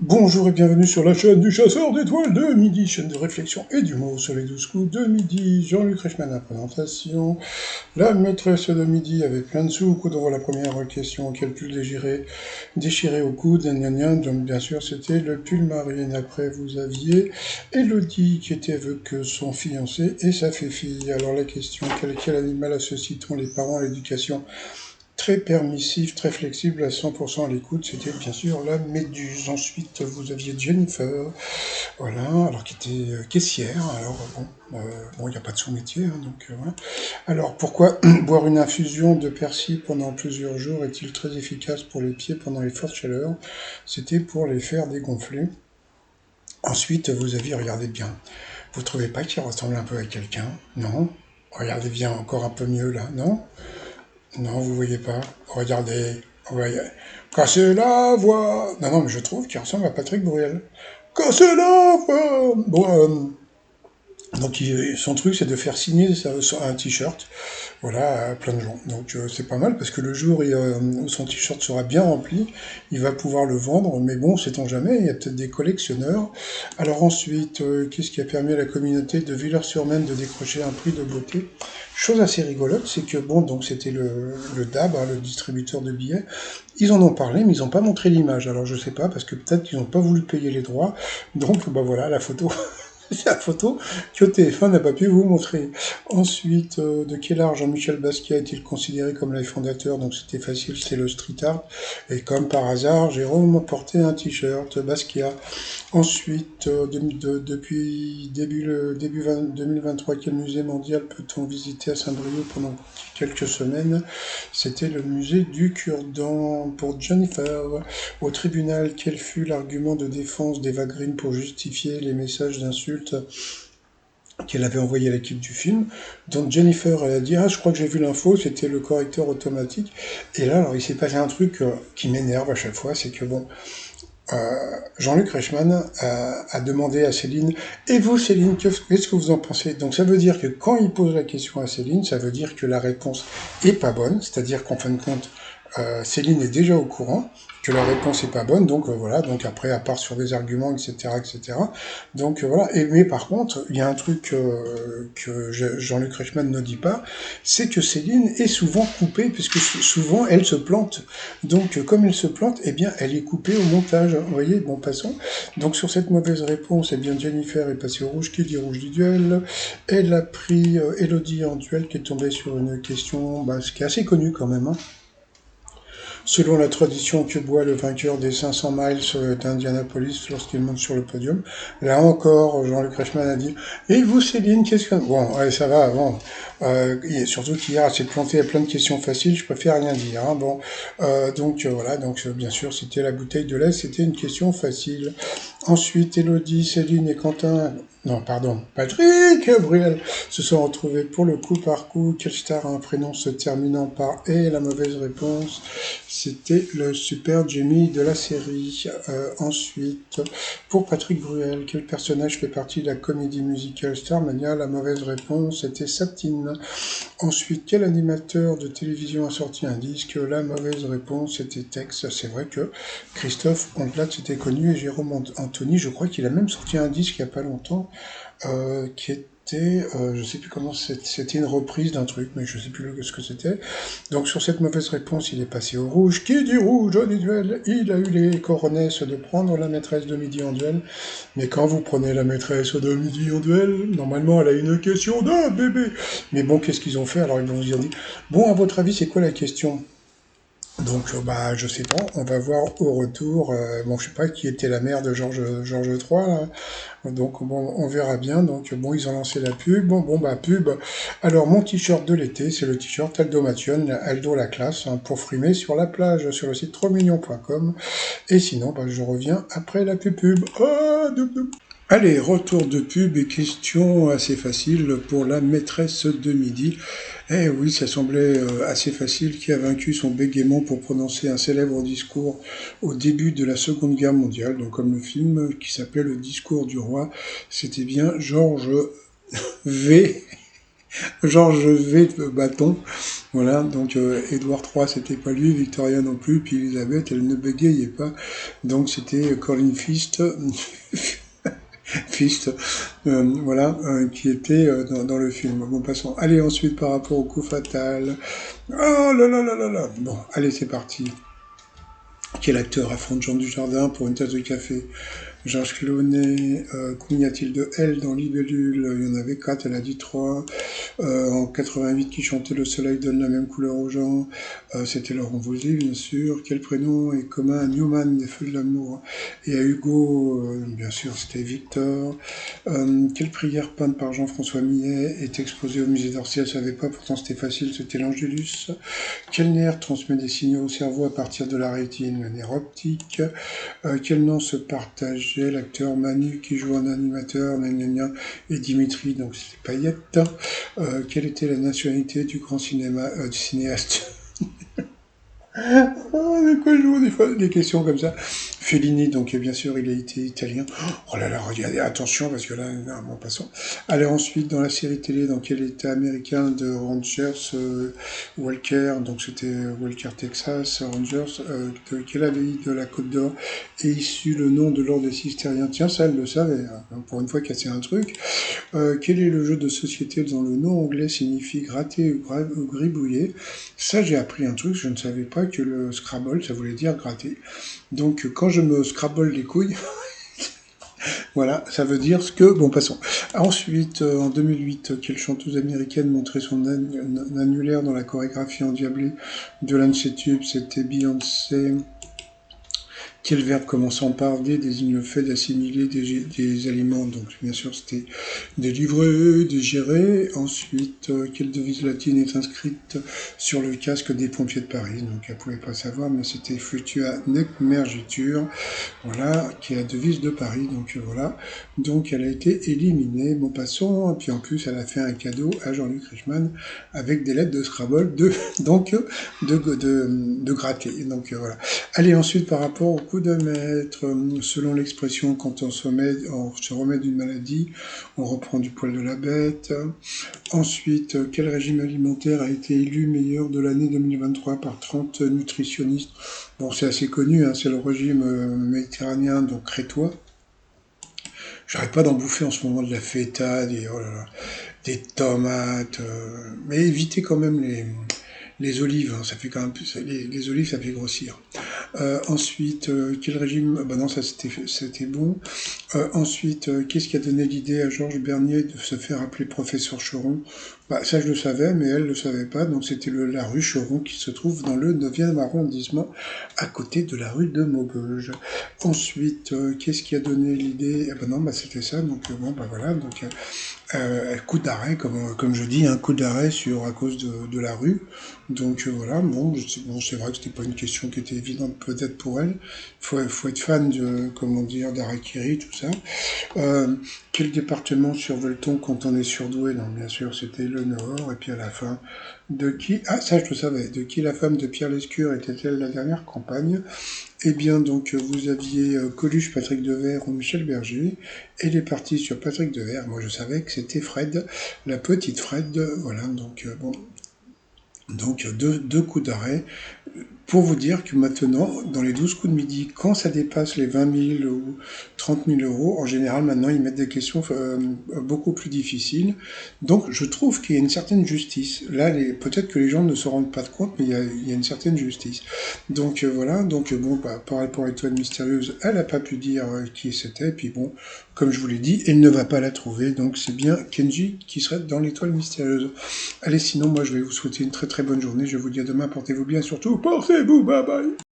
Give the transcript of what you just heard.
Bonjour et bienvenue sur la chaîne du chasseur d'étoiles de midi, chaîne de réflexion et d'humour sur les 12 coups de midi. Jean-Luc Reichmann à la présentation, la maîtresse de midi avec plein de sous au coude. On voit la première question, quel pull déchiré au coude, gna gna. Donc bien sûr c'était le pull marine. Après vous aviez Elodie qui était avec son fiancé et sa fille. Alors la question, quel animal associe-t-on les parents à l'éducation? Très permissif, très flexible, à 100% à l'écoute, c'était bien sûr la méduse. Ensuite, vous aviez Jennifer, voilà, alors qui était caissière. Alors bon, il n'y a pas de sous-métier, hein, donc voilà. Alors pourquoi boire une infusion de persil pendant plusieurs jours est-il très efficace pour les pieds pendant les fortes chaleurs? C'était pour les faire dégonfler. Ensuite, vous aviez, regardez bien, vous trouvez pas qu'il ressemble un peu à quelqu'un? Non? Regardez bien, encore un peu mieux là, non? Non, vous voyez pas. Regardez. Voyez. Cassez la voix. Non, non, mais je trouve qu'il ressemble à Patrick Bruel. Cassez la voix. Bon, donc son truc, c'est de faire signer un t-shirt, voilà, à plein de gens. Donc c'est pas mal parce que le jour où son t-shirt sera bien rempli, il va pouvoir le vendre. Mais bon, sait-on jamais, il y a peut-être des collectionneurs. Alors ensuite, qu'est-ce qui a permis à la communauté de Villers-sur-Marne de décrocher un prix de beauté? Chose assez rigolote, c'est que bon, donc c'était le DAB, hein, le distributeur de billets. Ils en ont parlé, mais ils n'ont pas montré l'image. Alors je sais pas, parce que peut-être qu'ils n'ont pas voulu payer les droits. Donc bah voilà, la photo. C'est la photo que TF1 n'a pas pu vous montrer. Ensuite, de quel art Jean-Michel Basquiat est-il considéré comme le fondateur? Donc c'était facile, c'est le street art. Et comme par hasard, Jérôme portait un t-shirt Basquiat. Ensuite, depuis début 2023, quel musée mondial peut-on visiter à Saint-Brieuc pendant quelques semaines? C'était le musée du Cure-Dent. Pour Jennifer, au tribunal, quel fut l'argument de défense d'Eva Green pour justifier les messages d'insultes qu'elle avait envoyé à l'équipe du film? Donc Jennifer, elle a dit, ah, je crois que j'ai vu l'info, c'était le correcteur automatique. Et là, alors il s'est passé un truc qui m'énerve à chaque fois, c'est que bon, Jean-Luc Reichmann a demandé à Céline, et vous Céline, qu'est-ce que vous en pensez? Donc ça veut dire que quand il pose la question à Céline, ça veut dire que la réponse est pas bonne, c'est-à-dire qu'en fin de compte, Céline est déjà au courant que la réponse est pas bonne, donc voilà, donc après, à part sur des arguments, etc., etc. Donc voilà, mais par contre, il y a un truc que Jean-Luc Reichmann ne dit pas, c'est que Céline est souvent coupée, puisque souvent elle se plante. Donc comme elle se plante, eh bien elle est coupée au montage. Vous voyez, bon passons. Donc sur cette mauvaise réponse, eh bien Jennifer est passée au rouge, qui dit rouge du duel. Elle a pris Elodie en duel, qui est tombée sur une question qui est assez connue quand même, hein. Selon la tradition, que boit le vainqueur des 500 miles d'Indianapolis lorsqu'il monte sur le podium? Là encore, Jean-Luc Reichmann a dit, et vous Céline, qu'est-ce que... Bon, allez, ça va, bon. Surtout qu'hier, elle s'est plantée à plein de questions faciles, je préfère rien dire, hein. Bon, donc voilà, donc bien sûr, c'était la bouteille de lait, c'était une question facile. Ensuite, Elodie, Céline et Quentin, non, pardon, Patrick Bruel se sont retrouvés pour le coup par coup. Quel star a un prénom se terminant par et? La mauvaise réponse, c'était le super Jamie de la série. Ensuite, pour Patrick Bruel, quel personnage fait partie de la comédie musicale Starmania? La mauvaise réponse, c'était Satine. Ensuite, quel animateur de télévision a sorti un disque? La mauvaise réponse, c'était Tex. C'est vrai que Christophe Ondelat c'était connu et Jérôme Anthony, je crois qu'il a même sorti un disque il n'y a pas longtemps, qui était, je sais plus comment c'était une reprise d'un truc, mais je sais plus ce que c'était. Donc sur cette mauvaise réponse, il est passé au rouge. Qui dit rouge au duel? Il a eu les coronesses de prendre la maîtresse de midi en duel. Mais quand vous prenez la maîtresse de midi en duel, normalement elle a une question de bébé. Mais bon, qu'est-ce qu'ils ont fait? Alors ils vont vous dire, bon, à votre avis, c'est quoi la question? Donc, bah, je sais pas, on va voir au retour. Bon, je sais pas qui était la mère de Georges III, là. Donc, bon, on verra bien. Donc, bon, ils ont lancé la pub. Bah, pub. Alors, mon t-shirt de l'été, c'est le t-shirt Aldo Mation, Aldo la classe, hein, pour frimer sur la plage, sur le site trotsmignon.com. Et sinon, bah, je reviens après la pub. Ah, doum, doum. Allez, retour de pub et question assez facile pour la maîtresse de midi. Eh oui, ça semblait assez facile. Qui a vaincu son bégaiement pour prononcer un célèbre discours au début de la Seconde Guerre mondiale, donc comme le film qui s'appelait Le Discours du Roi, c'était bien Georges V. Genre, je vais bâton. Voilà, donc Édouard III, c'était pas lui, Victoria non plus, puis Elisabeth, elle ne bégayait pas. Donc c'était Colin Fist, Fist, voilà, qui était dans le film. Bon, passons. Allez, ensuite, par rapport au coup fatal. Oh là là là là là. Bon, allez, c'est parti. Quel acteur affronte Jean Dujardin pour une tasse de café? Georges Clooney, combien y a-t-il de L dans Libellule? Il y en avait 4, elle a dit 3. En 88, qui chantait Le soleil donne la même couleur aux gens? C'était Laurent Voulzy, bien sûr. Quel prénom est commun à Newman des Feux de l'amour et à Hugo? Bien sûr, c'était Victor. Quelle prière peinte par Jean-François Millet est exposée au musée d'Orsay? Elle ne savait pas, pourtant c'était facile, c'était l'Angélus. Quel nerf transmet des signaux au cerveau à partir de la rétine? Le nerf optique. Quel nom se partageait l'acteur Manu qui joue un animateur, et Dimitri, donc c'était Payette. Quelle était la nationalité du grand du cinéaste? De quoi je vois des fois des questions comme ça. Fellini, donc bien sûr, il a été italien. Oh là là, regardez, attention, parce que là, bon, passons. Allez, ensuite, dans la série télé, dans quel état américain de Rangers, Walker, donc c'était Walker, Texas, Rangers, de quelle abbaye de la Côte d'Or est issu le nom de l'ordre des Cistériens? Tiens, ça, elle le savait, hein, pour une fois casser un truc. Quel est le jeu de société dont le nom anglais signifie gratter ou gribouiller? Ça, j'ai appris un truc, je ne savais pas que le Scrabble, ça voulait dire gratter. Donc, quand je me scrabble les couilles, voilà, ça veut dire ce que... Bon, passons. Ensuite, en 2008, quelle chanteuse américaine montrait son annulaire dans la chorégraphie endiablée de l'un de ses tubes? C'était Beyoncé. Quel verbe commençant par D désigne le fait d'assimiler des aliments? Donc, bien sûr, c'était délivrer, digérer. Ensuite, quelle devise latine est inscrite sur le casque des pompiers de Paris? Donc, elle ne pouvait pas savoir, mais c'était Futua nec mergitur, voilà, qui est la devise de Paris. Donc, voilà. Donc, elle a été éliminée. Bon, passons. Puis, en plus, elle a fait un cadeau à Jean-Luc Reichmann avec des lettres de Scrabble, donc, de gratter. Donc, voilà. Allez, ensuite, par rapport au coup de maître, selon l'expression, quand on se remet d'une maladie, on reprend du poil de la bête. Ensuite, quel régime alimentaire a été élu meilleur de l'année 2023 par 30 nutritionnistes? Bon, c'est assez connu, hein, c'est le régime méditerranéen, donc crétois. J'arrête pas d'en bouffer en ce moment de la feta, oh là là, des tomates, mais évitez quand même les olives, hein, ça fait quand même plus, les olives ça fait grossir. Ensuite, quel régime? Bah non, ça c'était bon. Ensuite, qu'est-ce qui a donné l'idée à Georges Bernier de se faire appeler professeur Choron? Bah ça je le savais, mais elle le savait pas, donc c'était la rue Choron qui se trouve dans le 9e arrondissement, à côté de la rue de Maubeuge. Ensuite, qu'est-ce qui a donné l'idée? Eh ben non, bah c'était ça, donc bon, bah voilà, donc coup d'arrêt, comme je dis, un coup d'arrêt à cause de la rue. Donc voilà, bon, c'est vrai que c'était pas une question qui était évidente peut-être pour elle. Faut être fan de, comment dire, d'Harakiri, tout ça. Quel département survole-t-on quand on est surdoué? Non, bien sûr, c'était le Nord. Et puis à la fin, de qui... Ah, ça, je le savais. De qui la femme de Pierre Lescure était-elle la dernière campagne? Eh bien, donc, vous aviez Coluche, Patrick Devers ou Michel Berger. Et les partis sur Patrick Devers, moi, je savais que c'était Fred, la petite Fred. Voilà, donc, bon. Donc, deux coups d'arrêt. Pour vous dire que maintenant, dans les 12 coups de midi, quand ça dépasse les 20 000 ou 30 000 euros, en général, maintenant, ils mettent des questions beaucoup plus difficiles. Donc, je trouve qu'il y a une certaine justice. Là, peut-être que les gens ne se rendent pas compte, mais il y a une certaine justice. Donc, voilà. Donc, bon, par rapport à l'étoile mystérieuse, elle n'a pas pu dire qui c'était. Puis bon, comme je vous l'ai dit, elle ne va pas la trouver. Donc, c'est bien Kenji qui serait dans l'étoile mystérieuse. Allez, sinon, moi, je vais vous souhaiter une très très bonne journée. Je vous dis à demain. Portez-vous bien, surtout. Portez-vous. Bye bye.